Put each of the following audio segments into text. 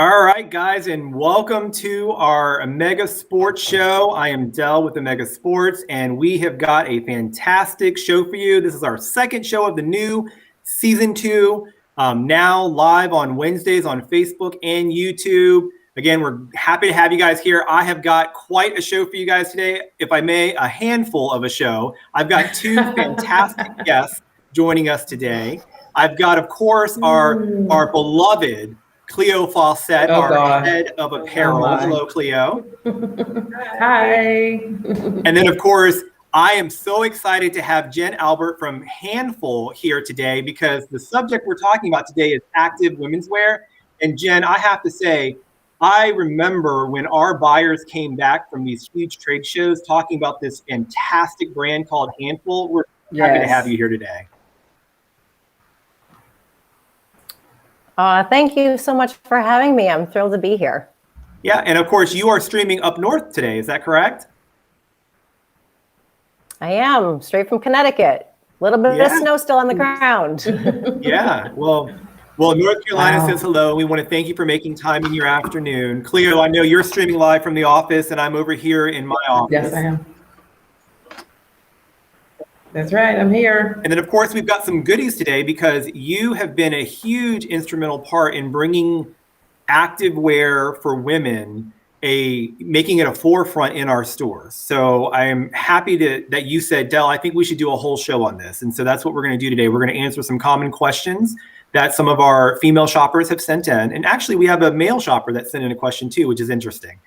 All right, guys, and welcome to our Omega Sports Show. I am Del with Omega Sports, and we have got a fantastic show for you. This is our second show of the new season 2, now live on Wednesdays on Facebook and YouTube. Again, we're happy to have you guys here. I have got quite a show for you guys today, if I may, a handful of a show. I've got 2 fantastic guests joining us today. I've got, of course, our beloved Cleo Faucette, our head of apparel. Hello, Cleo. Hi. And then, of course, I am so excited to have Jen Albert from Handful here today because the subject we're talking about today is active women's wear. And Jen, I have to say, I remember when our buyers came back from these huge trade shows talking about this fantastic brand called Handful. We're happy to have you here today. Thank you so much for having me. I'm thrilled to be here. Yeah, and of course, you are streaming up north today. Is that correct? I am, straight from Connecticut. A little bit of snow still on the ground. Yeah, well, North Carolina says hello. We want to thank you for making time in your afternoon. Cleo, I know you're streaming live from the office, and I'm over here in my office. Yes, I am. That's right, I'm here. And then, of course, we've got some goodies today because you have been a huge instrumental part in bringing active wear for women, making it a forefront in our stores. So I am happy that you said, Del, I think we should do a whole show on this. And so that's what we're going to do today. We're going to answer some common questions that some of our female shoppers have sent in. And actually, we have a male shopper that sent in a question too, which is interesting.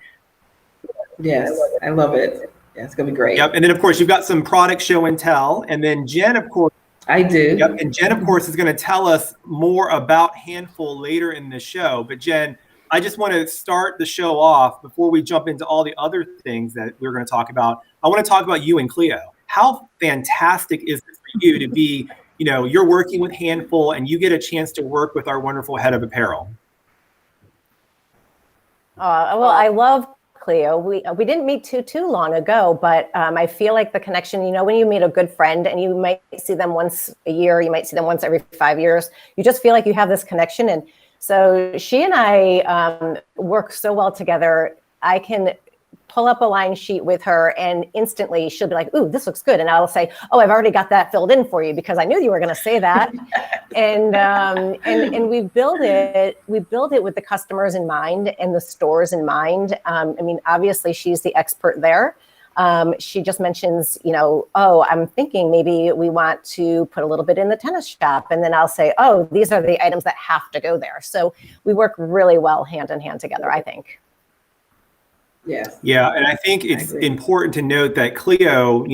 Yes, I love it. Yeah, it's going to be great. Yep. And then, of course, you've got some product show and tell. And then Jen, of course. I do. Yep. And Jen, of course, is going to tell us more about Handful later in the show. But Jen, I just want to start the show off before we jump into all the other things that we're going to talk about. I want to talk about you and Cleo. How fantastic is it for you to be, you're working with Handful and you get a chance to work with our wonderful head of apparel? Well, I love Cleo. We didn't meet too long ago, but I feel like the connection, when you meet a good friend and you might see them once a year, you might see them once every 5 years, you just feel like you have this connection. And so she and I work so well together. I can pull up a line sheet with her and instantly she'll be like, ooh, this looks good. And I'll say, oh, I've already got that filled in for you because I knew you were going to say that. and we build it with the customers in mind and the stores in mind. Obviously she's the expert there. She just mentions, oh, I'm thinking maybe we want to put a little bit in the tennis shop. And then I'll say, oh, these are the items that have to go there. So we work really well hand in hand together, I think. Yes. Yeah, and I think it's important to note that Cleo,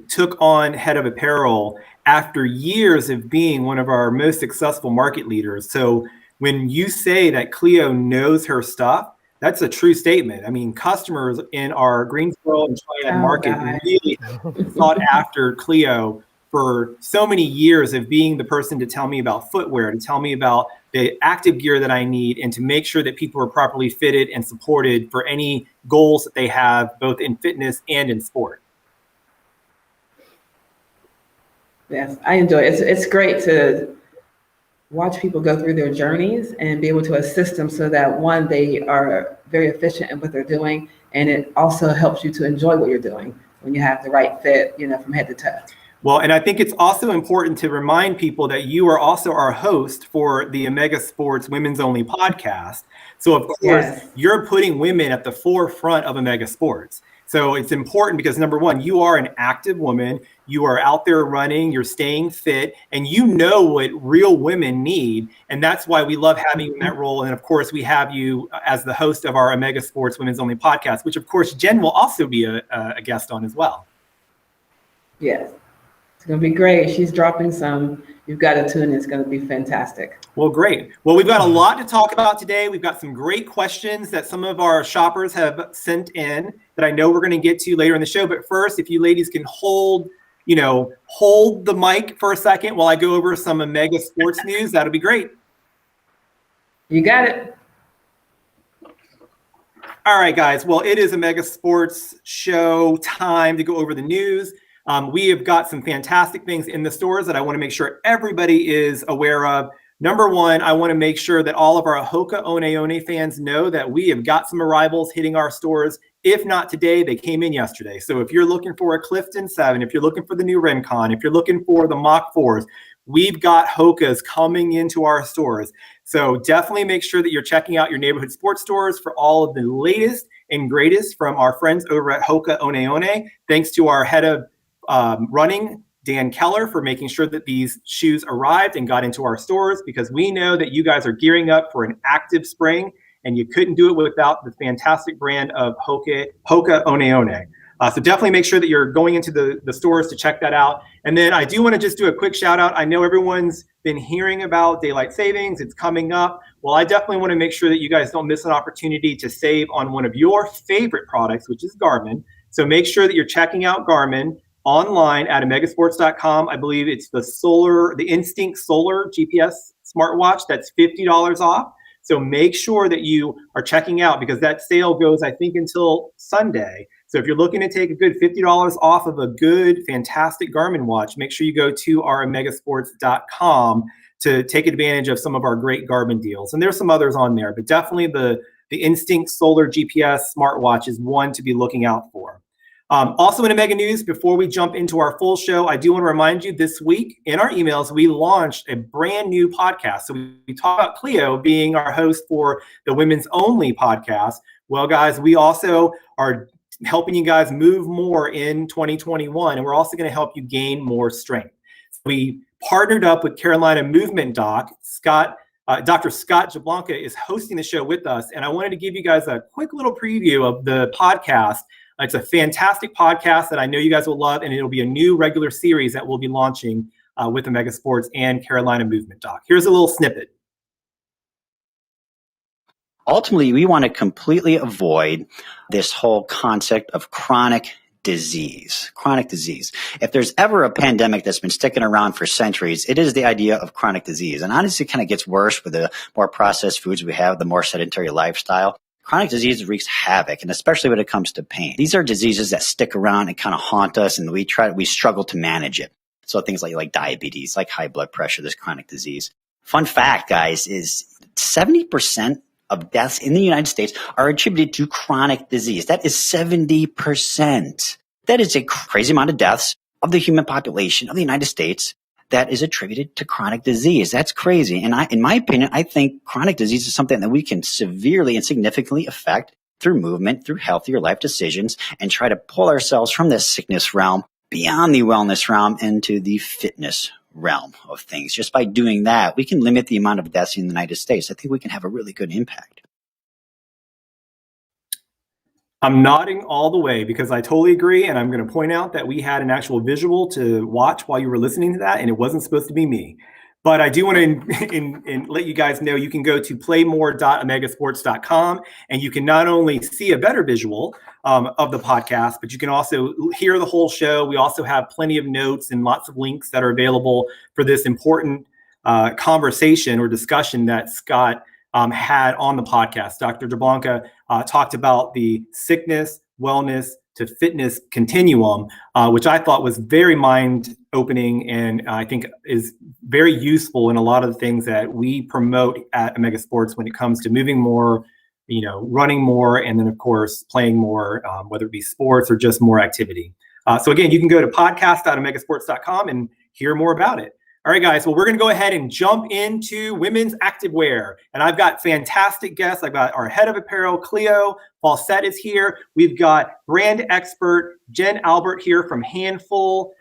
took on head of apparel after years of being one of our most successful market leaders. So when you say that Cleo knows her stuff, that's a true statement. I mean, customers in our Greensboro and Triad market really sought after Cleo for so many years of being the person to tell me about footwear, to tell me about the active gear that I need, and to make sure that people are properly fitted and supported for any goals that they have, both in fitness and in sport. Yes, I enjoy it. It's great to watch people go through their journeys and be able to assist them so that, one, they are very efficient in what they're doing, and it also helps you to enjoy what you're doing when you have the right fit, from head to toe. Well, and I think it's also important to remind people that you are also our host for the Omega Sports Women's Only podcast. So, of course, you're putting women at the forefront of Omega Sports. So it's important because, number one, you are an active woman. You are out there running, you're staying fit, and you know what real women need. And that's why we love having you in that role. And, of course, we have you as the host of our Omega Sports Women's Only podcast, which, of course, Jen will also be a guest on as well. Yes. It's going to be great. She's dropping some. You've got to tune in. It's going to be fantastic. Well, great. Well, we've got a lot to talk about today. We've got some great questions that some of our shoppers have sent in that I know we're going to get to later in the show. But first, if you ladies can hold the mic for a second while I go over some Omega Sports news, that'll be great. You got it. All right, guys. Well, it is Omega Sports show time to go over the news. We have got some fantastic things in the stores that I want to make sure everybody is aware of. Number one, I want to make sure that all of our Hoka One One fans know that we have got some arrivals hitting our stores. If not today, they came in yesterday. So if you're looking for a Clifton 7, if you're looking for the new Rincon, if you're looking for the Mach 4s, we've got Hokas coming into our stores. So definitely make sure that you're checking out your neighborhood sports stores for all of the latest and greatest from our friends over at Hoka One One. Thanks to our head of running, Dan Keller, for making sure that these shoes arrived and got into our stores, because we know that you guys are gearing up for an active spring, and you couldn't do it without the fantastic brand of Hoka One One. So definitely make sure that you're going into the stores to check that out. And then I do want to just do a quick shout out. I know everyone's been hearing about daylight savings. It's coming up. Well, I definitely want to make sure that you guys don't miss an opportunity to save on one of your favorite products, which is Garmin. So make sure that you're checking out Garmin online at omegasports.com. I believe it's the Instinct Solar GPS smartwatch that's $50 off. So make sure that you are checking out, because that sale goes, I think, until Sunday. So if you're looking to take a good $50 off of a good, fantastic Garmin watch, make sure you go to our omegasports.com to take advantage of some of our great Garmin deals. And there's some others on there, but definitely the Instinct Solar GPS smartwatch is one to be looking out for. Also in Omega News, before we jump into our full show, I do want to remind you this week in our emails, we launched a brand new podcast. So we talk about Cleo being our host for the Women's Only podcast. Well, guys, we also are helping you guys move more in 2021, and we're also going to help you gain more strength. We partnered up with Carolina Movement Doc. Dr. Scott Jablonka is hosting the show with us, and I wanted to give you guys a quick little preview of the podcast. It's a fantastic podcast that I know you guys will love, and it'll be a new regular series that we'll be launching with Omega Sports and Carolina Movement Doc. Here's a little snippet. Ultimately, we want to completely avoid this whole concept of chronic disease. Chronic disease. If there's ever a pandemic that's been sticking around for centuries, it is the idea of chronic disease. And honestly, it kind of gets worse with the more processed foods we have, the more sedentary lifestyle. Chronic disease wreaks havoc, and especially when it comes to pain. These are diseases that stick around and kind of haunt us, and we struggle to manage it. So things like diabetes, like high blood pressure, this chronic disease. Fun fact, guys, is 70% of deaths in the United States are attributed to chronic disease. That is 70%. That is a crazy amount of deaths of the human population of the United States that is attributed to chronic disease. That's crazy. And in my opinion, I think chronic disease is something that we can severely and significantly affect through movement, through healthier life decisions, and try to pull ourselves from this sickness realm beyond the wellness realm into the fitness realm of things. Just by doing that, we can limit the amount of deaths in the United States. I think we can have a really good impact. I'm nodding all the way because I totally agree, and I'm going to point out that we had an actual visual to watch while you were listening to that, and it wasn't supposed to be me. But I do want to let you guys know you can go to playmore.omegasports.com, and you can not only see a better visual of the podcast, but you can also hear the whole show. We also have plenty of notes and lots of links that are available for this important conversation or discussion that Scott had on the podcast. Dr. Jablonka talked about the sickness, wellness to fitness continuum, which I thought was very mind-opening, and I think is very useful in a lot of the things that we promote at Omega Sports when it comes to moving more, running more, and then of course playing more, whether it be sports or just more activity. So again, you can go to podcast.omegasports.com and hear more about it. All right, guys. Well, we're going to go ahead and jump into women's activewear. And I've got fantastic guests. I've got our head of apparel, Cleo Faucette, is here. We've got brand expert Jen Albert here from Handful.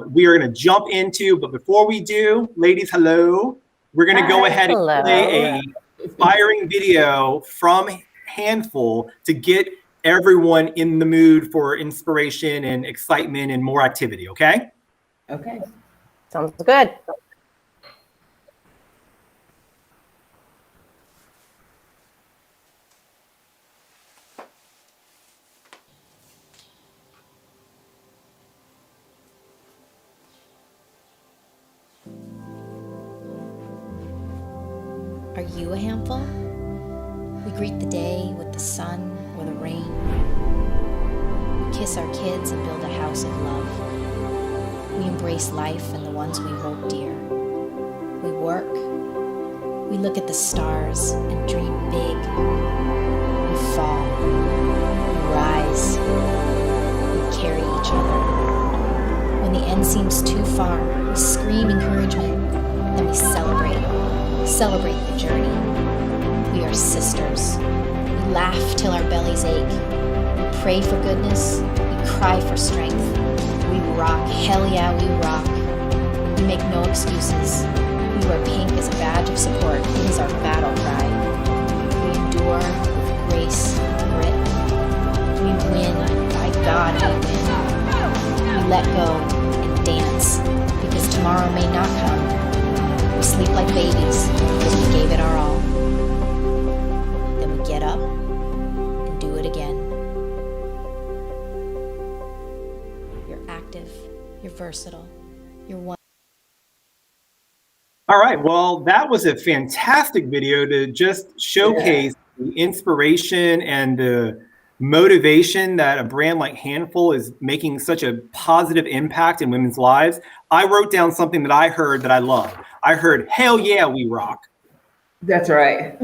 We are going to jump into, but before we do, ladies, hello. We're going to go ahead and play a inspiring video from Handful to get everyone in the mood for inspiration and excitement and more activity, okay? Okay. Sounds good. Are you a handful? We greet the day with the sun or the rain. We kiss our kids and build a house of love. We embrace life and the ones we hold dear. We work, We look at the stars and dream big. We fall, we rise, we carry each other. When the end seems too far, we scream encouragement, then we celebrate the journey. We are sisters. We laugh till our bellies ache. We pray for goodness, we cry for strength. We rock, hell yeah, we rock. We make no excuses. We wear pink as a badge of support. It is our battle cry. We endure with grace and grit. We win, by God we win. We let go and dance, because tomorrow may not come. We sleep like babies, because we gave it our all. Then we get up and do it again. You're active, you're versatile, you're one. All right. Well, that was a fantastic video to just showcase the inspiration and the motivation that a brand like Handful is making such a positive impact in women's lives. I wrote down something that I heard that I love. I heard, hell yeah, we rock. That's right.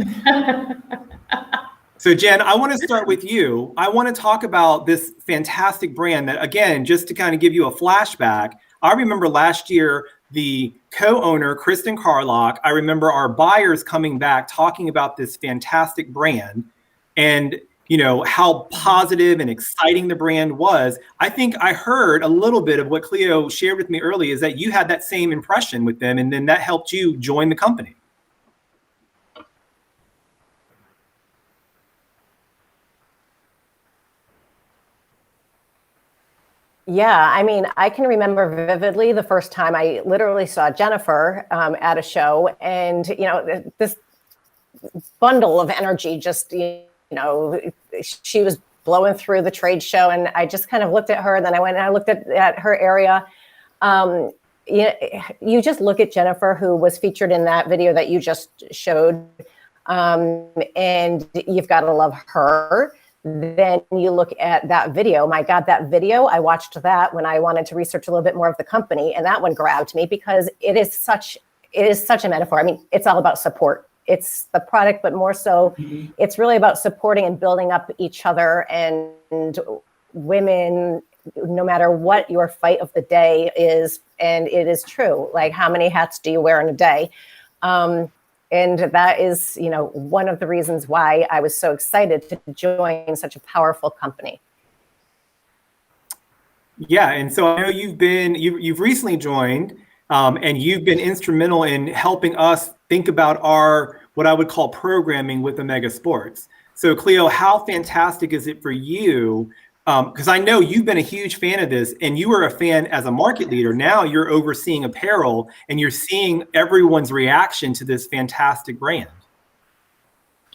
So Jen, I want to start with you. I want to talk about this fantastic brand that, again, just to kind of give you a flashback, I remember last year, the co-owner, Kristen Carlock, I remember our buyers coming back talking about this fantastic brand and, you know, how positive and exciting the brand was. I think I heard a little bit of what Cleo shared with me earlier is that you had that same impression with them, and then that helped you join the company. Yeah, I mean, I can remember vividly the first time I literally saw Jennifer at a show, and this bundle of energy just she was blowing through the trade show, and I just kind of looked at her, and then I went and I looked at her area. You just look at Jennifer, who was featured in that video that you just showed, and you've got to love her. Then you look at that video. My God, that video, I watched that when I wanted to research a little bit more of the company, and that one grabbed me because it is such a metaphor. I mean, it's all about support. It's the product, but more so, it's really about supporting and building up each other and women, no matter what your fight of the day is. And it is true. Like, how many hats do you wear in a day? And that is, one of the reasons why I was so excited to join such a powerful company. Yeah, and so I know you've recently joined, and you've been instrumental in helping us think about what I would call programming with Omega Sports. So Cleo, how fantastic is it for you? Because I know you've been a huge fan of this, and you were a fan as a market leader. Now you're overseeing apparel, and you're seeing everyone's reaction to this fantastic brand.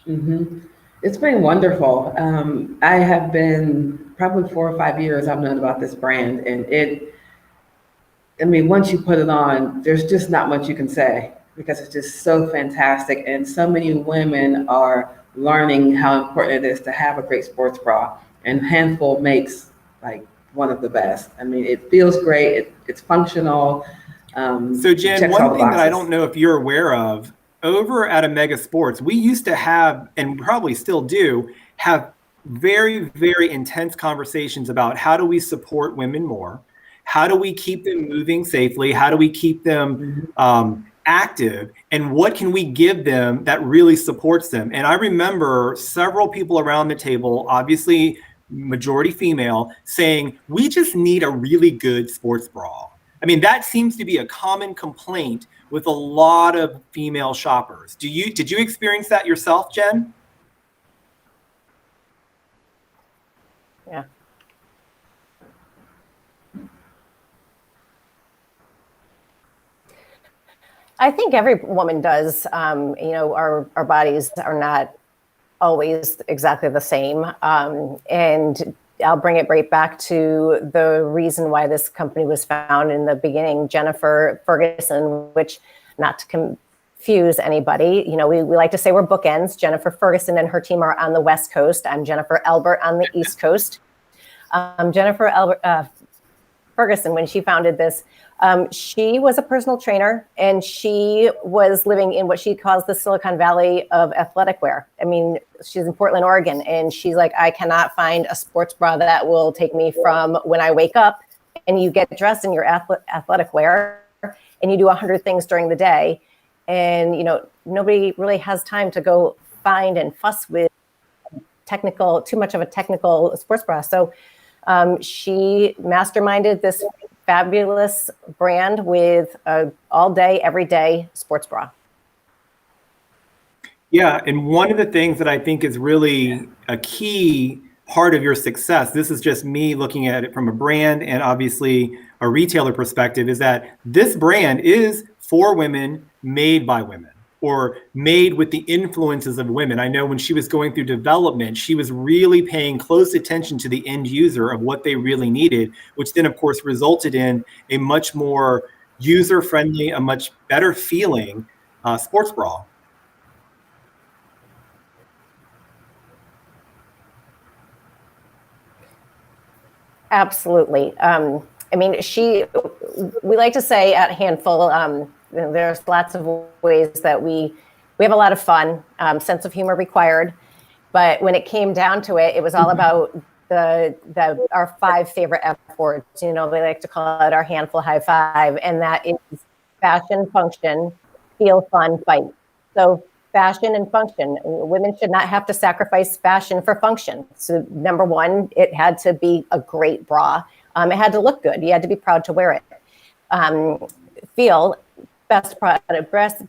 Mm-hmm. It's been wonderful. I have been probably 4 or 5 years I've known about this brand, and once you put it on, there's just not much you can say because it's just so fantastic, and so many women are learning how important it is to have a great sports bra. And Handful makes like one of the best. I mean, it feels great. It's functional. So Jen, one thing that I don't know if you're aware of, over at Omega Sports, we used to have, and probably still do, have very, very intense conversations about how do we support women more? How do we keep them moving safely? How do we keep them active? And what can we give them that really supports them? And I remember several people around the table, obviously majority female, saying, we just need a really good sports bra. I mean, that seems to be a common complaint with a lot of female shoppers. Did you experience that yourself, Jen? Yeah. I think every woman does. Our bodies are not always exactly the same. And I'll bring it right back to the reason why this company was founded in the beginning, Jennifer Ferguson, which, not to confuse anybody, we like to say we're bookends. Jennifer Ferguson and her team are on the West Coast. I'm Jennifer Elbert on the East Coast. Jennifer Ferguson, when she founded this, she was a personal trainer, and she was living in what she calls the Silicon Valley of athletic wear. I mean, she's in Portland, Oregon, and she's like, I cannot find a sports bra that will take me from when I wake up and you get dressed in your athletic wear and you do 100 things during the day. And, you know, nobody really has time to go find and fuss with too much of a technical sports bra. So she masterminded this fabulous brand with a all day, every day sports bra. Yeah, and one of the things that I think is really a key part of your success, this is just me looking at it from a brand and obviously a retailer perspective, is that this brand is for women, made by women, or made with the influences of women. I know when she was going through development, she was really paying close attention to the end user of what they really needed, which then of course resulted in a much more user-friendly, a much better feeling sports bra. Absolutely. I mean, we like to say at Handful, there's lots of ways that we have a lot of fun, sense of humor required. But when it came down to it, it was all about our 5 favorite F words. You know, they like to call it our Handful High Five, and that is fashion, function, feel, fun, fight. So fashion and function. Women should not have to sacrifice fashion for function. So number one, it had to be a great bra. It had to look good. You had to be proud to wear it. Feel, best product, best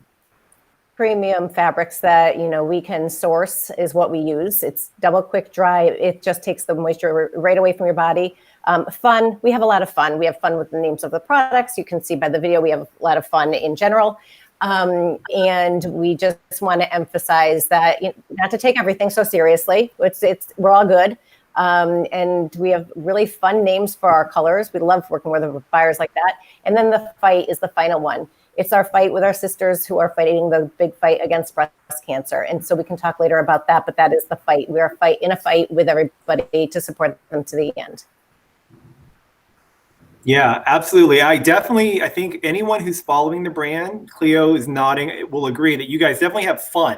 premium fabrics that, you know, we can source is what we use. It's double quick dry. It just takes the moisture right away from your body. Fun, we have a lot of fun. We have fun with the names of the products. You can see by the video, we have a lot of fun in general. And we just want to emphasize that, you know, not to take everything so seriously. We're all good. And we have really fun names for our colors. We love working with buyers like that. And then the fight is the final one. It's our fight with our sisters who are fighting the big fight against breast cancer. And so we can talk later about that, but that is the fight. We are in a fight with everybody to support them to the end. Yeah, absolutely. I think anyone who's following the brand, Cleo is nodding, will agree that you guys definitely have fun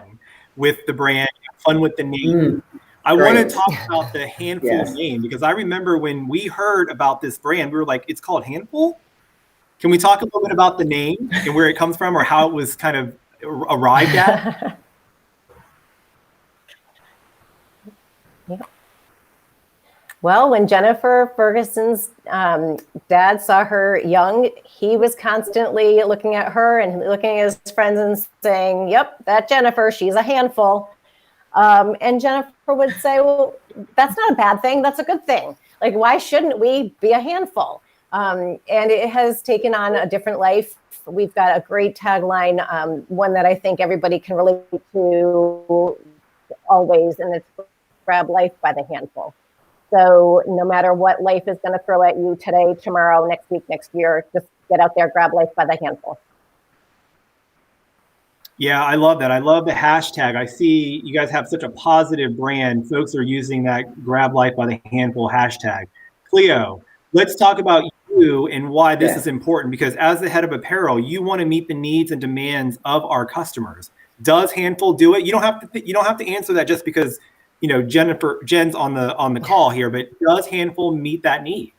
with the brand, fun with the name. I want to talk about the Handful name, because I remember when we heard about this brand, we were like, it's called Handful? Can we talk a little bit about the name and where it comes from, or how it was kind of arrived at? Yeah. Well, when Jennifer Ferguson's dad saw her young, he was constantly looking at her and looking at his friends and saying, yep, that Jennifer, she's a handful. And Jennifer would say, well, that's not a bad thing. That's a good thing. Like, why shouldn't we be a handful? And it has taken on a different life. We've got a great tagline, one that I think everybody can relate to always, and it's grab life by the handful. So no matter what life is going to throw at you today, tomorrow, next week, next year, just get out there, grab life by the handful. Yeah, I love that. I love the hashtag. I see you guys have such a positive brand. Folks are using that grab life by the handful hashtag. Cleo, let's talk about you and why this is important, because as the head of apparel, you want to meet the needs and demands of our customers. Does Handful do it? You don't have to answer that just because, you know, Jen's on the call here, but does Handful meet that need?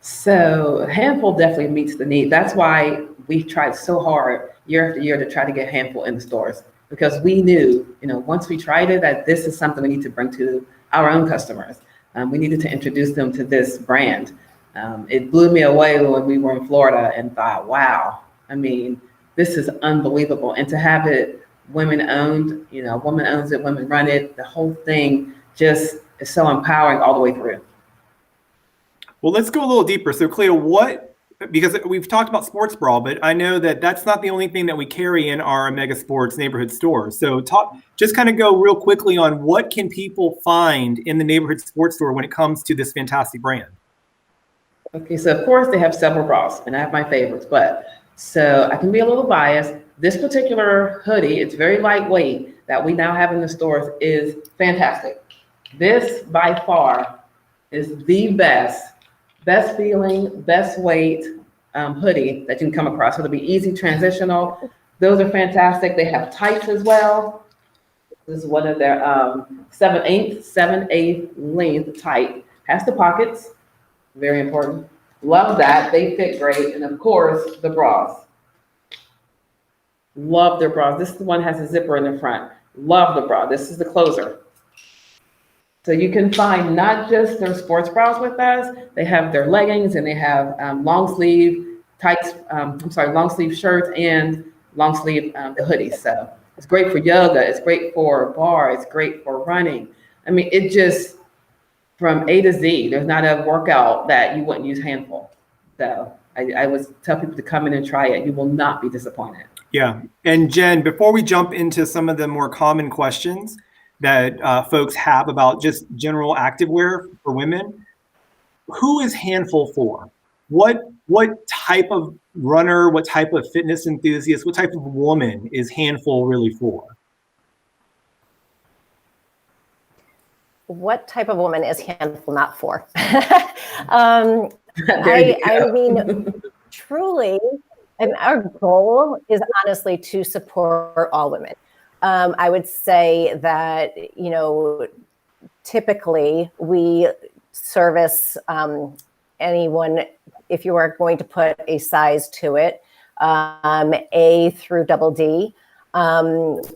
So Handful definitely meets the need. That's why we tried so hard year after year to try to get Handful in the stores, because we knew, you know, once we tried it, that this is something we need to bring to our own customers. We needed to introduce them to this brand. It blew me away when we were in Florida and thought, wow, I mean, this is unbelievable. And to have it women owned, you know, woman owns it, women run it, the whole thing just is so empowering all the way through. Well, let's go a little deeper. So Cleo, because we've talked about sports bra, but I know that that's not the only thing that we carry in our Mega Sports neighborhood stores. So just kind of go real quickly on what can people find in the neighborhood sports store when it comes to this fantastic brand? Okay, so of course they have several bras, and I have my favorites, but so I can be a little biased. This particular hoodie, it's very lightweight, that we now have in the stores is fantastic. This by far is the best feeling, best weight hoodie that you can come across. So it'll be easy transitional. Those are fantastic. They have tights as well. This is one of their 7/8 length tight. Has the pockets, very important. Love that. They fit great. And of course, the bras. Love their bras. This one has a zipper in the front. Love the bra. This is the closer. So you can find not just their sports bras with us. They have their leggings and they have long sleeve tights. Long sleeve shirts and long sleeve the hoodies. So it's great for yoga. It's great for bar. It's great for running. I mean, it just from A to Z. There's not a workout that you wouldn't use Handful. So I would tell people to come in and try it. You will not be disappointed. Yeah. And Jen, before we jump into some of the more common questions that folks have about just general activewear for women, who is Handful for? What type of runner, what type of fitness enthusiast, what type of woman is Handful really for? What type of woman is Handful not for? I mean, truly, and our goal is honestly to support all women. I would say that, typically we service anyone, if you are going to put a size to it, A through double D.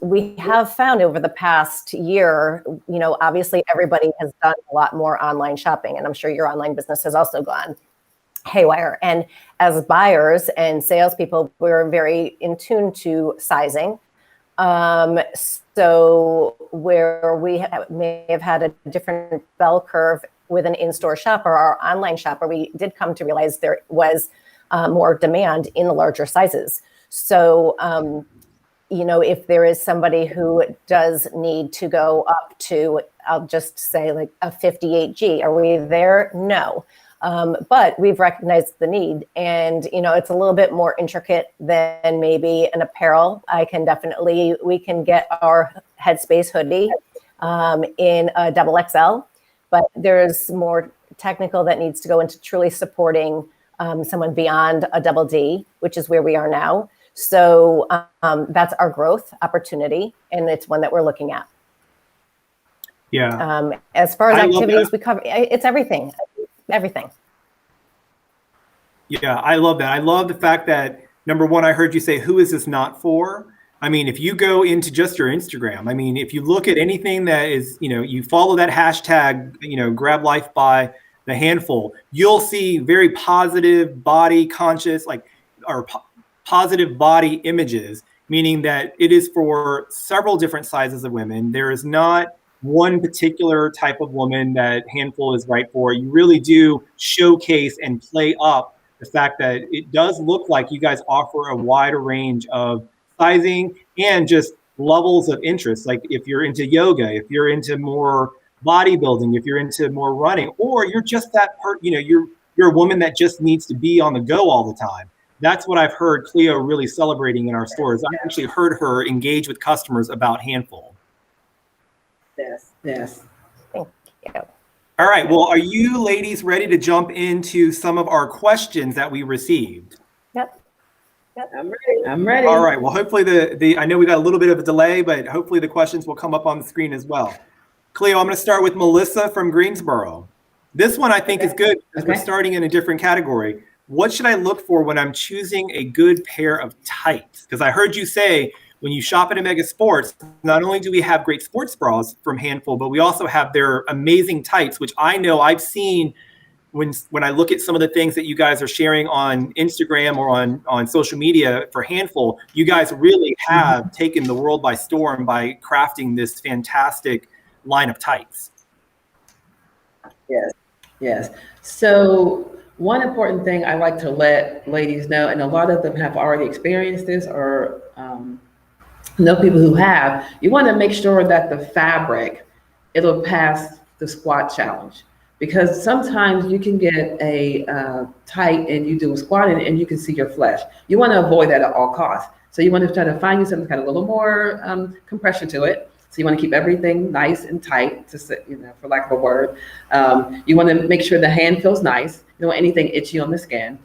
We have found over the past year, obviously everybody has done a lot more online shopping, and I'm sure your online business has also gone haywire. And as buyers and salespeople, we're very in tune to sizing. So where we may have had a different bell curve with an in-store shopper or online shopper, we did come to realize there was more demand in the larger sizes. So, if there is somebody who does need to go up to, I'll just say like a 58G, are we there? No. But we've recognized the need, and it's a little bit more intricate than maybe an apparel. We can get our Headspace hoodie in a double XL, but there's more technical that needs to go into truly supporting someone beyond a double D, which is where we are now. So that's our growth opportunity, and it's one that we're looking at. Yeah. As far as activities we cover, it's everything. Everything. Yeah, I love that. I love the fact that, number one, I heard you say, who is this not for? I mean, if you go into just your Instagram, I mean, if you look at anything that is, you follow that hashtag, grab life by the handful, you'll see very positive body conscious, positive body images, meaning that it is for several different sizes of women. There is not one particular type of woman that Handful is right for. You really do showcase and play up the fact that it does look like you guys offer a wider range of sizing and just levels of interest. Like if you're into yoga, if you're into more bodybuilding, if you're into more running, or you're just that you're a woman that just needs to be on the go all the time. That's what I've heard Cleo really celebrating in our stores. I actually heard her engage with customers about Handful. Yes. Thank you. All right. Well, are you ladies ready to jump into some of our questions that we received? Yep. I'm ready. All right. Well, hopefully I know we got a little bit of a delay, but hopefully the questions will come up on the screen as well. Cleo, I'm going to start with Melissa from Greensboro. This one I think is good because we're starting in a different category. What should I look for when I'm choosing a good pair of tights? Because I heard you say when you shop at Omega Sports, not only do we have great sports bras from Handful, but we also have their amazing tights, which I know I've seen when I look at some of the things that you guys are sharing on Instagram or on social media for Handful. You guys really have taken the world by storm by crafting this fantastic line of tights. Yes. So one important thing I like to let ladies know, and a lot of them have already experienced this or know people who have, you want to make sure that the fabric, it'll pass the squat challenge. Because sometimes you can get a tight and you do a squat and you can see your flesh. You want to avoid that at all costs. So you want to try to find you something kind of a little more compression to it. So you want to keep everything nice and tight, for lack of a word. You want to make sure the hand feels nice. You don't want anything itchy on the skin.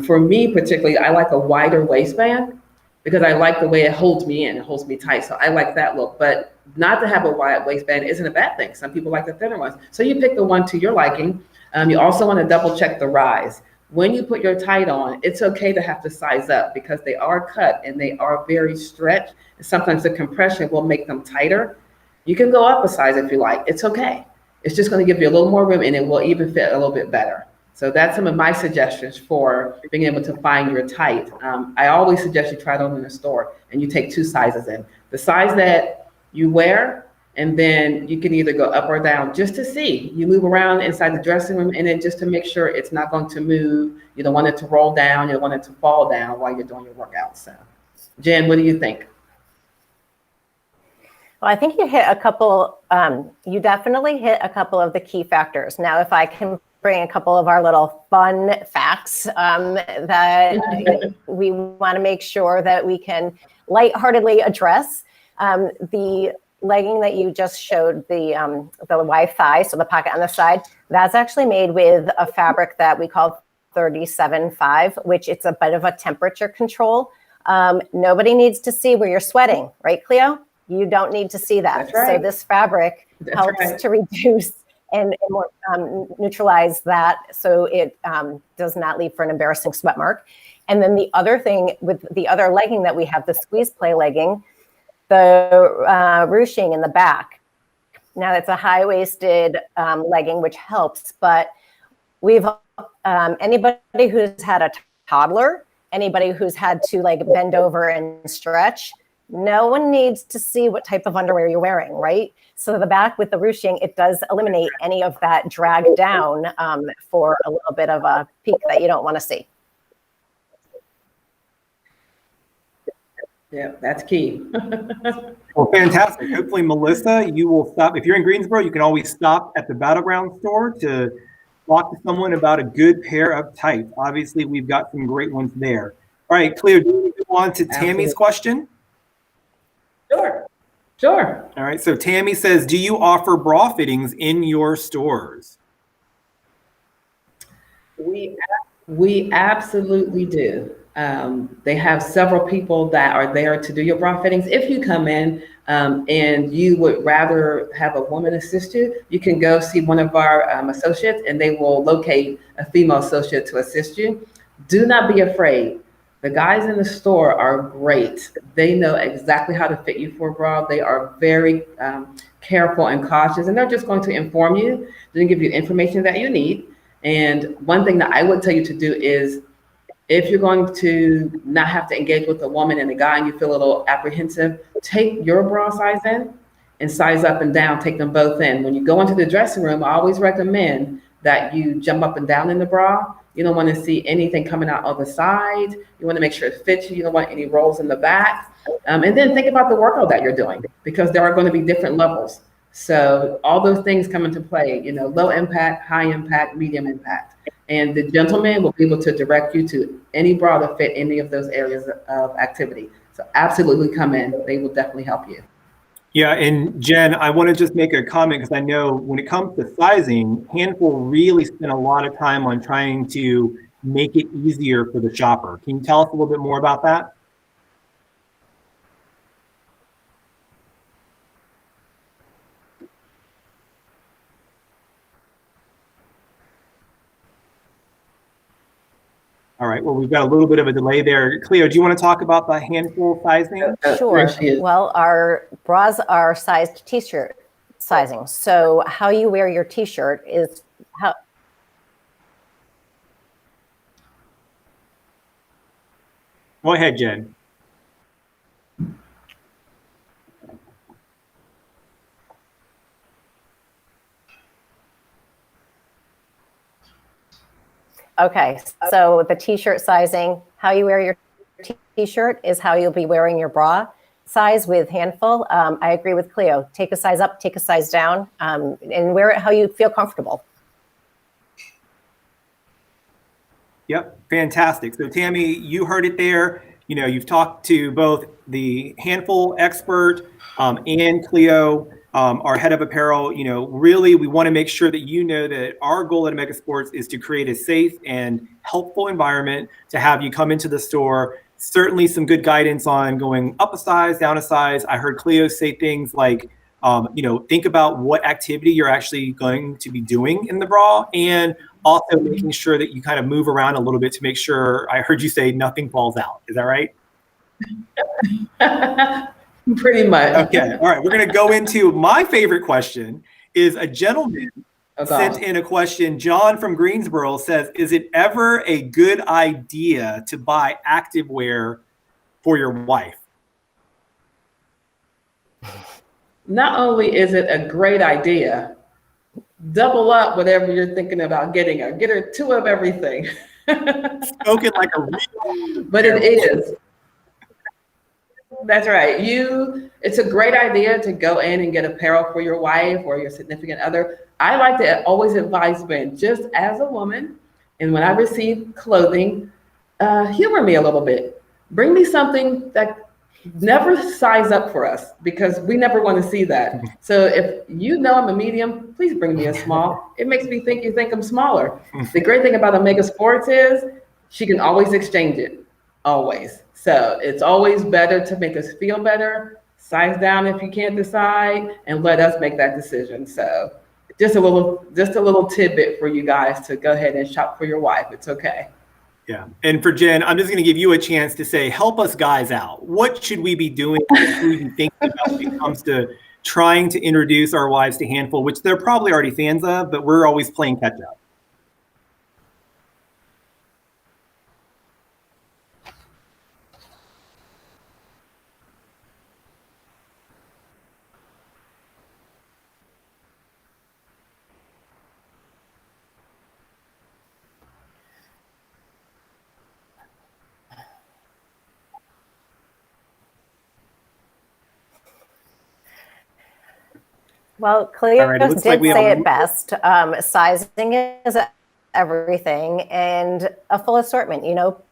For me particularly, I like a wider waistband because I like the way it holds me in, it holds me tight. So I like that look, but not to have a wide waistband isn't a bad thing. Some people like the thinner ones. So you pick the one to your liking. You also want to double check the rise. When you put your tight on, it's okay to have to size up because they are cut and they are very stretched. And sometimes the compression will make them tighter. You can go up a size if you like. It's okay. It's just going to give you a little more room and it will even fit a little bit better. So that's some of my suggestions for being able to find your tight. I always suggest you try it on in the store and you take 2 sizes in. The size that you wear, and then you can either go up or down just to see. You move around inside the dressing room and then just to make sure it's not going to move. You don't want it to roll down. You don't want it to fall down while you're doing your workout. So, Jen, what do you think? Well, I think you hit a couple, you definitely hit a couple of the key factors. Now, if I can bring a couple of our little fun facts that we want to make sure that we can lightheartedly address. The legging that you just showed, the wide thigh, so the pocket on the side, that's actually made with a fabric that we call 37.5, which it's a bit of a temperature control. Nobody needs to see where you're sweating, right, Cleo? You don't need to see that. That's right. So this fabric helps to reduce and neutralize that so it does not leave for an embarrassing sweat mark. And then the other thing with the other legging that we have, the squeeze play legging, the ruching in the back. Now it's a high-waisted legging, which helps, but we've anybody who's had a toddler, anybody who's had to like bend over and stretch, no one needs to see what type of underwear you're wearing, right? So the back with the ruching, it does eliminate any of that drag down for a little bit of a peak that you don't want to see. Yeah, that's key. Well, fantastic. Hopefully, Melissa, you will stop. If you're in Greensboro, you can always stop at the Battleground store to talk to someone about a good pair of tights. Obviously, we've got some great ones there. All right, Cleo, do you move on to Tammy's question? Sure. All right, so Tammy says, do you offer bra fittings in your stores? We absolutely do. They have several people that are there to do your bra fittings. If you come in and you would rather have a woman assist you, you can go see one of our associates and they will locate a female associate to assist you. Do not be afraid. The guys in the store are great. They know exactly how to fit you for a bra. They are very careful and cautious, and they're just going to inform you. They're going to give you information that you need. And one thing that I would tell you to do is, if you're going to not have to engage with a woman and a guy and you feel a little apprehensive, take your bra size in and size up and down, take them both in. When you go into the dressing room, I always recommend that you jump up and down in the bra. You don't want to see anything coming out of the side. You want to make sure it fits you. You don't want any rolls in the back. And then think about the workout that you're doing, because there are going to be different levels. So all those things come into play, low impact, high impact, medium impact. And the gentleman will be able to direct you to any bra to fit any of those areas of activity. So absolutely come in. They will definitely help you. Yeah, and Jen, I want to just make a comment because I know when it comes to sizing, Handful really spent a lot of time on trying to make it easier for the shopper. Can you tell us a little bit more about that? All right, well, we've got a little bit of a delay there. Cleo, do you want to talk about the Handful sizing? Sure. Well, our bras are sized t-shirt sizing. So how you wear your t-shirt is how. Go ahead, Jen. Okay, so the t-shirt sizing, how you wear your t-shirt is how you'll be wearing your bra size with Handful. I agree with Cleo. Take a size up, take a size down, and wear it how you feel comfortable. Yep, fantastic. So Tammy, you heard it there. you've talked to both the Handful expert and Cleo, our head of apparel. Really, we want to make sure that that our goal at Omega Sports is to create a safe and helpful environment to have you come into the store. Certainly some good guidance on going up a size, down a size. I heard Cleo say things like, think about what activity you're actually going to be doing in the bra, and also making sure that you kind of move around a little bit to make sure, I heard you say nothing falls out. Is that right? Pretty much. Okay. All right. We're going to go into my favorite question. Is a gentleman sent in a question. John from Greensboro says, is it ever a good idea to buy activewear for your wife? Not only is it a great idea, double up whatever you're thinking about getting her. Get her 2 of everything. Spoken like a real. But it is. That's right. It's a great idea to go in and get apparel for your wife or your significant other. I like to always advise men, just as a woman, and when I receive clothing, humor me a little bit. Bring me something that never size up for us, because we never want to see that. So if I'm a medium, please bring me a small. It makes me think you think I'm smaller. The great thing about Omega Sports is she can always exchange it, always. So it's always better to make us feel better, size down if you can't decide, and let us make that decision. So just a little tidbit for you guys to go ahead and shop for your wife. It's okay. Yeah. And for Jen, I'm just going to give you a chance to say, help us guys out. What should we be doing? What should we be thinking about when it comes to trying to introduce our wives to Handful, which they're probably already fans of, but we're always playing catch up. Well, Cleo did like say it best. Sizing is everything, and a full assortment.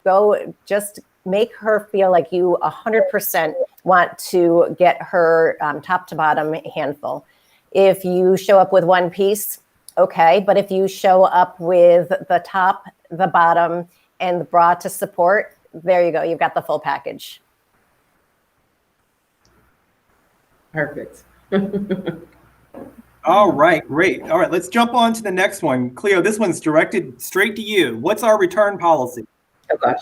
Go just make her feel like you 100% want to get her top to bottom Handful. If you show up with one piece, okay, but if you show up with the top, the bottom, and the bra to support, there you go. You've got the full package. Perfect. All right, great. All right, let's jump on to the next one. Cleo, this one's directed straight to you. What's our return policy? Oh, gosh.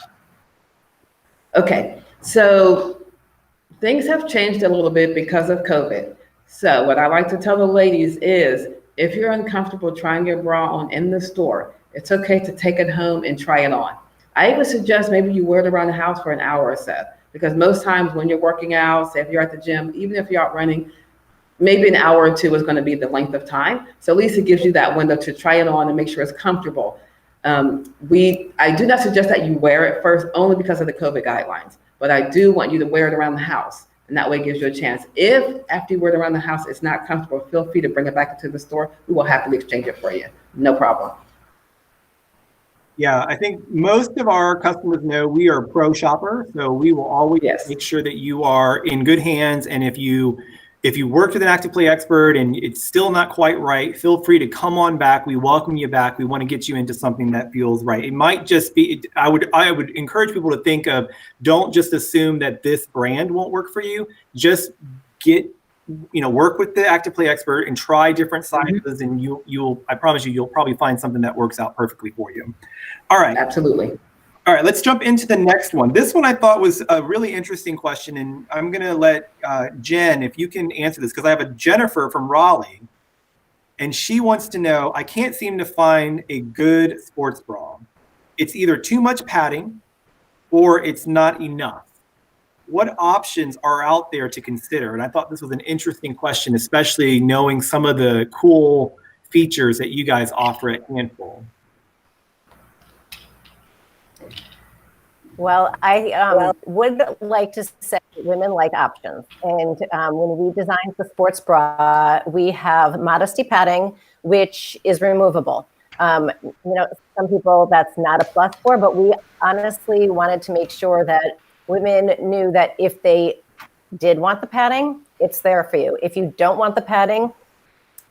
Okay, so things have changed a little bit because of COVID. So what I like to tell the ladies is, if you're uncomfortable trying your bra on in the store, it's okay to take it home and try it on. I even suggest maybe you wear it around the house for an hour or so, because most times when you're working out, say if you're at the gym, even if you're out running, maybe an hour or 2 is going to be the length of time. So at least it gives you that window to try it on and make sure it's comfortable. I do not suggest that you wear it first, only because of the COVID guidelines, but I do want you to wear it around the house. And that way it gives you a chance. If after you wear it around the house, it's not comfortable, feel free to bring it back into the store. We will happily exchange it for you. No problem. Yeah, I think most of our customers know we are a pro shopper, so we will always make sure that you are in good hands. And if you worked with an active play expert and it's still not quite right, feel free to come on back. We welcome you back. We want to get you into something that feels right. It might just be, I would encourage people to think of, don't just assume that this brand won't work for you. Just work with the active play expert and try different sizes, and I promise you'll probably find something that works out perfectly for you. All right. Absolutely. All right, let's jump into the next one. This one I thought was a really interesting question, and I'm going to let Jen, if you can answer this, because I have a Jennifer from Raleigh, and she wants to know, I can't seem to find a good sports bra. It's either too much padding or it's not enough. What options are out there to consider? And I thought this was an interesting question, especially knowing some of the cool features that you guys offer at Handful. Well, I would like to say women like options. And when we designed the sports bra, we have modesty padding, which is removable. Some people that's not a plus for, but we honestly wanted to make sure that women knew that if they did want the padding, it's there for you. If you don't want the padding,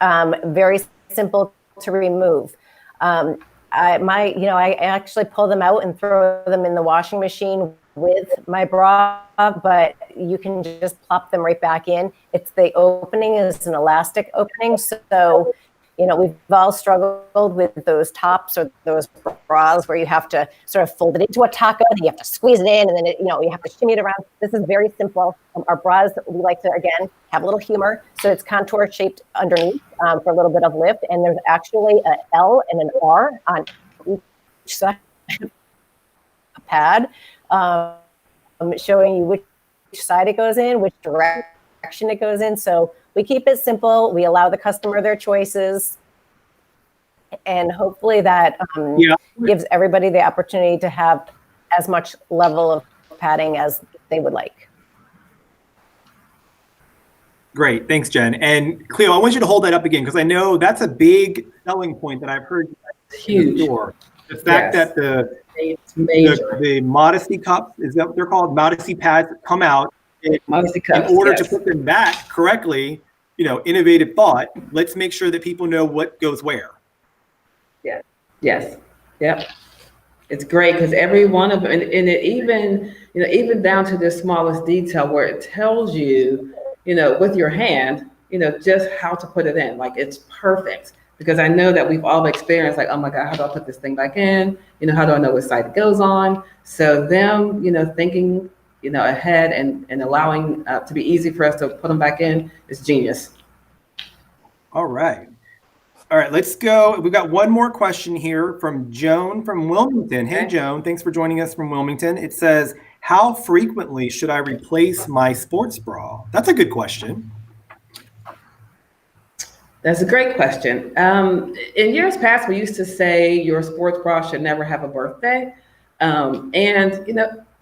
very simple to remove. I actually pull them out and throw them in the washing machine with my bra, but you can just plop them right back in. It's the opening is an elastic opening. So, we've all struggled with those tops or those bras where you have to sort of fold it into a taco and you have to squeeze it in and then, you have to shimmy it around. This is very simple. Our bras, we like to, again, have a little humor. So it's contour shaped underneath for a little bit of lift. And there's actually an L and an R on each side of a pad showing you which side it goes in, which direction it goes in. So we keep it simple. We allow the customer their choices. And hopefully that gives everybody the opportunity to have as much level of padding as they would like. Great. Thanks, Jen. And Cleo, I want you to hold that up again because I know that's a big selling point that I've heard. Huge. The fact that the modesty cups, is that what they're called? Modesty pads come out. Modesty cups, in order to put them back correctly, innovative thought. Let's make sure that people know what goes where. Yeah. Yes. Yep. It's great because every one of them, and it even down to the smallest detail where it tells you, with your hand, just how to put it in. Like it's perfect because I know that we've all experienced like, oh my God, how do I put this thing back in? How do I know what side it goes on? So them, thinking, ahead and allowing to be easy for us to put them back in is genius. All right, let's go. We've got one more question here from Joan from Wilmington. Hey, Joan, thanks for joining us from Wilmington. It says, how frequently should I replace my sports bra? That's a good question. That's a great question. In years past, we used to say your sports bra should never have a birthday.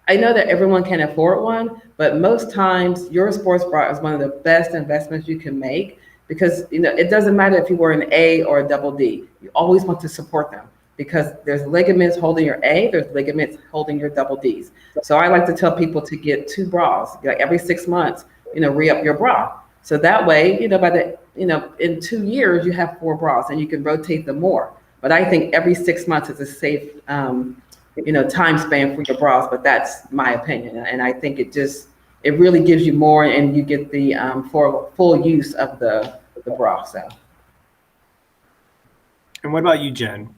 I know that everyone can afford one, but most times your sports bra is one of the best investments you can make because, it doesn't matter if you wear an A or a double D. You always want to support them because there's ligaments holding your A, there's ligaments holding your double Ds. So I like to tell people to get 2 bras, like every 6 months, re-up your bra. So that way, in 2 years, you have 4 bras and you can rotate them more. But I think every 6 months is a safe, time span for your bras, but that's my opinion. And I think it really gives you more and you get the full use of the bra. So. And what about you, Jen?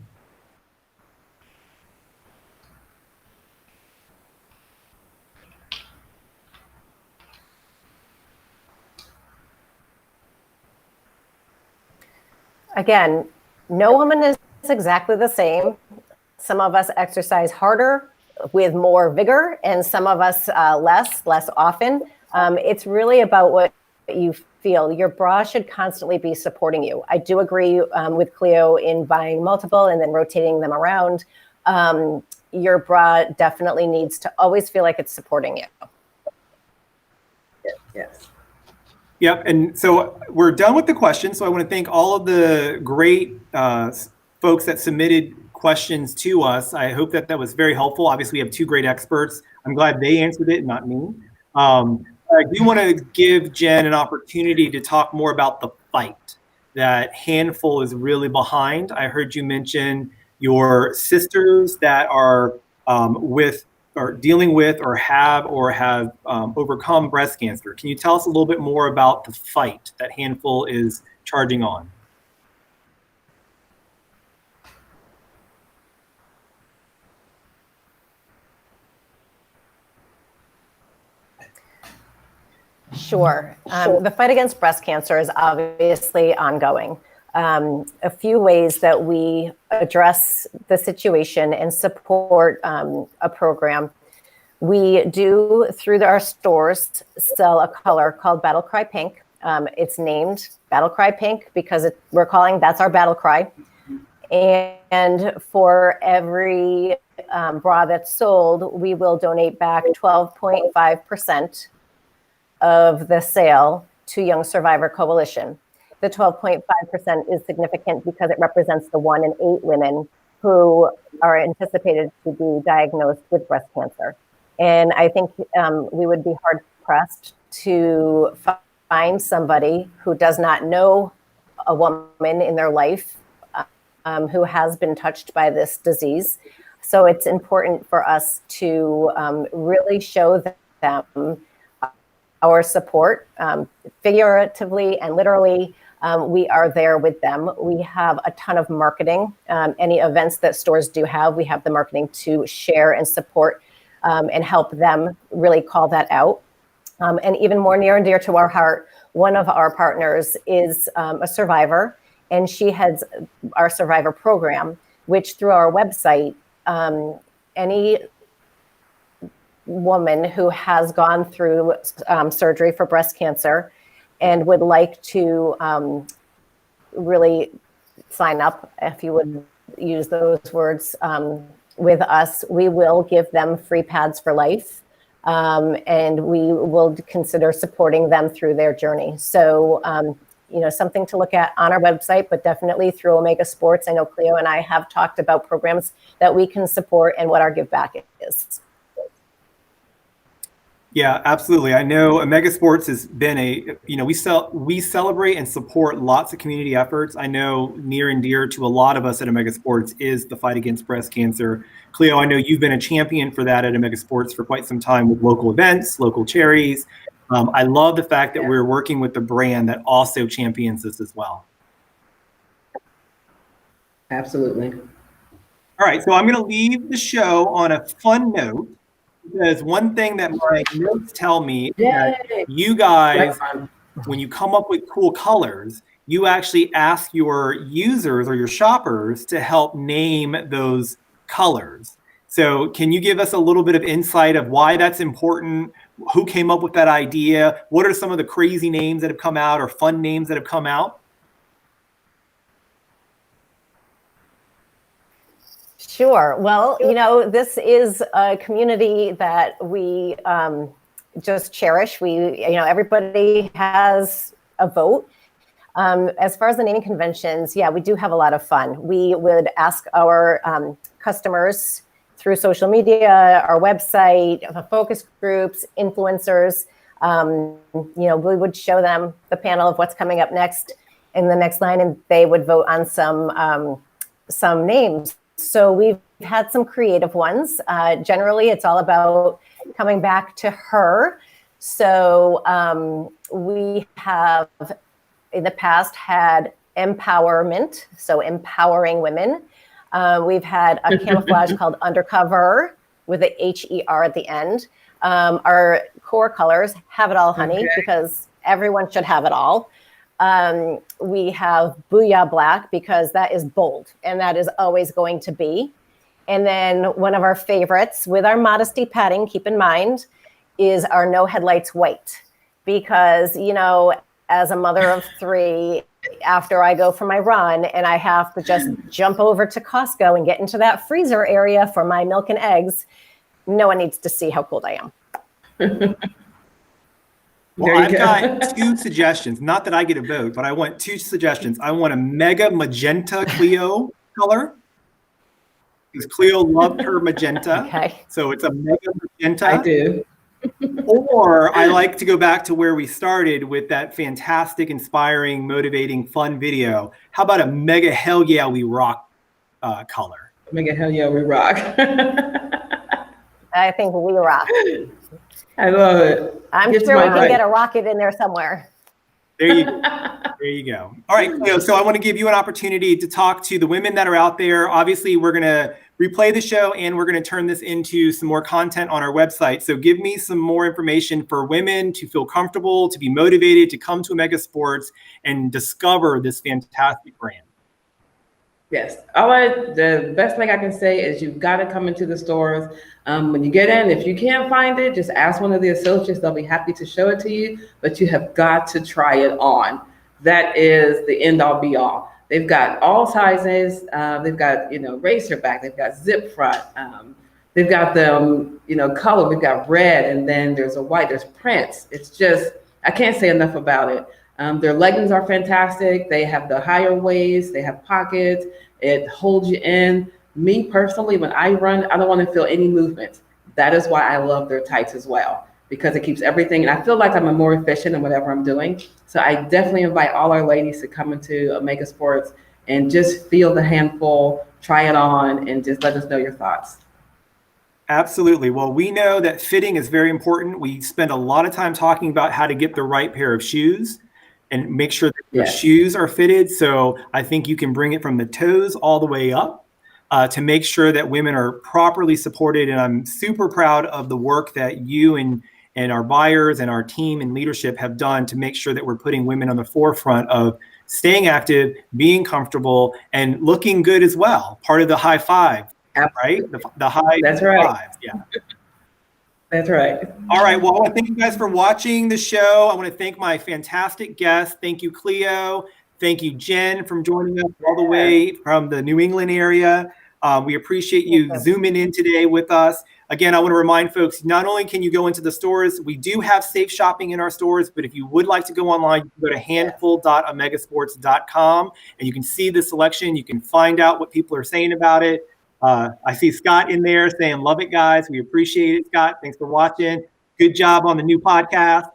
Again, no woman is exactly the same. Some of us exercise harder with more vigor, and some of us less often. It's really about what you feel. Your bra should constantly be supporting you. I do agree with Cleo in buying multiple and then rotating them around. Your bra definitely needs to always feel like it's supporting you. Yes. Yep. And so we're done with the questions. So I want to thank all of the great folks that submitted questions to us. I hope that was very helpful. Obviously, we have 2 great experts. I'm glad they answered it, not me. I do want to give Jen an opportunity to talk more about the fight that Handful is really behind. I heard you mention your sisters that are dealing with or have overcome breast cancer. Can you tell us a little bit more about the fight that Handful is charging on? Sure. The fight against breast cancer is obviously ongoing. A few ways that we address the situation and support a program. We do, through our stores, sell a color called Battle Cry Pink. It's named Battle Cry Pink because we're calling that's our battle cry. And for every bra that's sold, we will donate back 12.5% of the sale to Young Survivor Coalition. The 12.5% is significant because it represents the 1 in 8 women who are anticipated to be diagnosed with breast cancer. And I think we would be hard pressed to find somebody who does not know a woman in their life who has been touched by this disease. So it's important for us to really show them our support, figuratively and literally. We are there with them. We have a ton of marketing. Any events that stores do have, we have the marketing to share and support and help them really call that out. And even more near and dear to our heart, one of our partners is a survivor, and she heads our survivor program, which through our website, any woman who has gone through surgery for breast cancer and would like to really sign up, if you would use those words, with us, we will give them free pads for life. And we will consider supporting them through their journey. So, something to look at on our website, but definitely through Omega Sports. I know Cleo and I have talked about programs that we can support and what our give back is. Yeah, absolutely. I know Omega Sports has been we celebrate and support lots of community efforts. I know near and dear to a lot of us at Omega Sports is the fight against breast cancer. Cleo, I know you've been a champion for that at Omega Sports for quite some time with local events, local charities. I love the fact that we're working with the brand that also champions this as well. Absolutely. All right, so I'm going to leave the show on a fun note. Because one thing that my notes tell me is that you guys, when you come up with cool colors, you actually ask your users or your shoppers to help name those colors. So can you give us a little bit of insight of why that's important? Who came up with that idea? What are some of the crazy names that have come out or fun names that have come out? Sure. Well, this is a community that we just cherish. Everybody has a vote. As far as the naming conventions, we do have a lot of fun. We would ask our customers through social media, our website, focus groups, influencers. We would show them the panel of what's coming up next in the next line, and they would vote on some names. So we've had some creative ones. Generally, it's all about coming back to her. So we have in the past had empowerment, so empowering women. We've had a camouflage called undercover with a HER at the end. Our core colors, have it all, honey, because everyone should have it all. We have Booyah Black because that is bold and that is always going to be. And then one of our favorites with our modesty padding, keep in mind, is our No Headlights White. Because, as a mother of three, after I go for my run and I have to just jump over to Costco and get into that freezer area for my milk and eggs, no one needs to see how cold I am. Well, I've got two suggestions. Not that I get a vote, but I want two suggestions. I want a mega magenta Cleo color because Cleo loved her magenta. Okay. So it's a mega magenta. I do. Or I like to go back to where we started with that fantastic, inspiring, motivating, fun video. How about a mega hell yeah we rock color? Mega hell yeah we rock. I think we rock. I love it. I'm sure we can get a rocket in there somewhere. There you go. There you go. All right, Cleo. So I want to give you an opportunity to talk to the women that are out there. Obviously, we're going to replay the show and we're going to turn this into some more content on our website. So give me some more information for women to feel comfortable, to be motivated, to come to Omega Sports and discover this fantastic brand. Yes. The best thing I can say is you've got to come into the stores. When you get in, if you can't find it, just ask one of the associates. They'll be happy to show it to you, but you have got to try it on. That is the end all be all. They've got all sizes. They've got, racerback. They've got zip front. They've got them, color. We've got red, and then there's a white. There's prints. It's just, I can't say enough about it. Their leggings are fantastic. They have the higher waist. They have pockets. It holds you in. Me personally, when I run, I don't want to feel any movement. That is why I love their tights as well, because it keeps everything, and I feel like I'm more efficient in whatever I'm doing. So I definitely invite all our ladies to come into Omega Sports and just feel the Handful, try it on, and just let us know your thoughts. Absolutely. Well, we know that fitting is very important. We spend a lot of time talking about how to get the right pair of shoes and make sure that your shoes are fitted. So I think you can bring it from the toes all the way up to make sure that women are properly supported. And I'm super proud of the work that you and our buyers and our team and leadership have done to make sure that we're putting women on the forefront of staying active, being comfortable, and looking good as well. Part of the high five. Right? The high That's right. five. Yeah. That's right. All right. Well, I want to thank you guys for watching the show. I want to thank my fantastic guests. Thank you, Cleo. Thank you, Jen, from joining us all the way from the New England area. We appreciate you zooming in today with us. Again, I want to remind folks, not only can you go into the stores, we do have safe shopping in our stores, but if you would like to go online, you can go to handful.omegasports.com and you can see the selection. You can find out what people are saying about it. I see Scott in there saying, love it, guys. We appreciate it, Scott. Thanks for watching. Good job on the new podcast.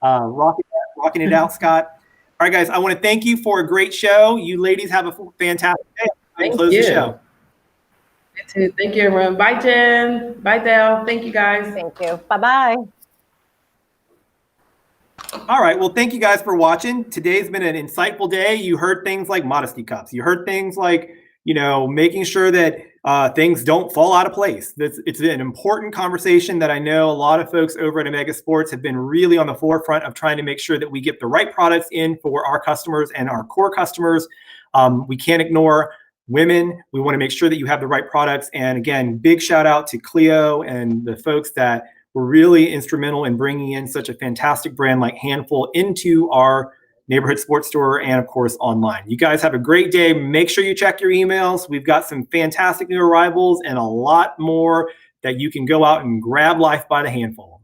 Rocking it out, Scott. All right, guys, I want to thank you for a great show. You ladies have a fantastic day. Thank close you. the show. Thank you, everyone. Bye, Jen. Bye, Dale. Thank you, guys. Thank you. Bye-bye. All right. Well, thank you guys for watching. Today's been an insightful day. You heard things like modesty cups. You heard things like, making sure that things don't fall out of place. It's an important conversation that I know a lot of folks over at Omega Sports have been really on the forefront of trying to make sure that we get the right products in for our customers and our core customers. We can't ignore women. We want to make sure that you have the right products. And again, big shout out to Cleo and the folks that were really instrumental in bringing in such a fantastic brand like Handful into our neighborhood sports store and of course online. You guys have a great day. Make sure you check your emails. We've got some fantastic new arrivals and a lot more that you can go out and grab life by the handful.